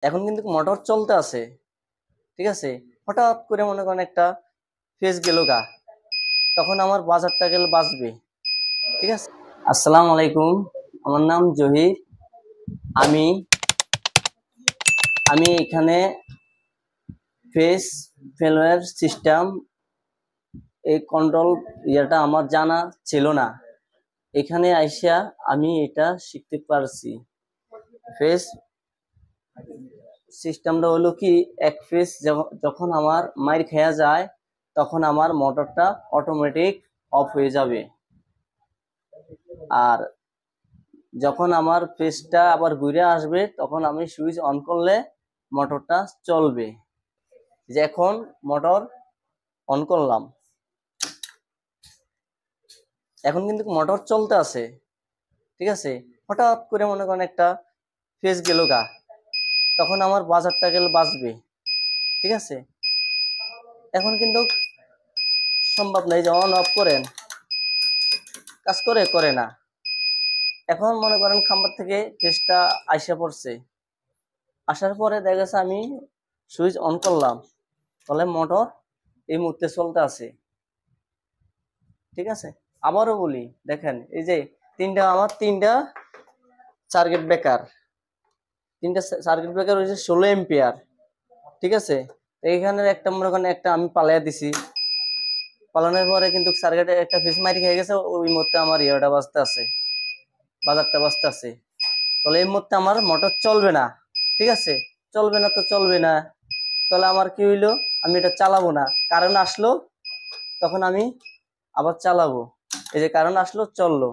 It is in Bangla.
এখন কিন্তু মোটর চলতে আছে, ঠিক আছে। হঠাৎ করে মনে করেন একটা ফেজ গেল গা, তখন আমার বাজারটা গেলে বাঁচবে, ঠিক আছে। আসসালামু আলাইকুম, আমার নাম জহির। আমি আমি এখানে ফেস ফেলোয়ার সিস্টেম এই কন্ট্রোল ইয়েটা আমার জানা ছিল না। এখানে আইসা আমি এটা শিখতে পারছি। ফেস সিস্টেমটা হলো কি, এক ফেজ যখন আমার মাইর খেয়া যায় তখন আমার মোটরটা অটোমেটিক অফ হয়ে যাবে, আর যখন আমার ফেজটা আবার ঘুরে আসবে তখন আমি সুইচ অন করলে মোটরটা চলবে। যে এখন মোটর অন করলাম, এখন কিন্তু মোটর চলতে আছে, ঠিক আছে। হঠাৎ করে মনে করেন একটা ফেজ গেল গা, তখন আমার বাজারটা গেলে বাঁচবে, ঠিক আছে। এখন কিন্তু সম্ভব নাই যে অন অফ করেন কাজ করে না। এখন মনে করেন খাম্বার থেকে ফেজটা আইসা পড়ছে, আসার পরে দেখা গেছে আমি সুইচ অন করলাম, তাহলে মোটর এই মুহূর্তে চলতে আছে, ঠিক আছে। আবারও বলি, দেখেন এই যে আমার তিনটা সার্কিট ব্রেকার, হয়েছে 16 এম্পিয়ার, ঠিক আছে। এইখানের একটা মনে করেন একটা আমি পালাইয়া দিছি, পালানোর পরে কিন্তু সার্কিটে একটা ফিস মারি খেয়ে গেছে, ওই মুহূর্তে আমার ইয়েটা বাজতে আছে, বাজারটা বাজতে আছে। তাহলে এই মুহূর্তে আমার মোটর চলবে না, ঠিক আছে। চলবে না তো চলবে না, তাহলে আমার কি হইলো, আমি এটা চালাবো না। কারণ আসলো তখন আমি আবার চালাবো, এই যে কারণ আসলো চললো।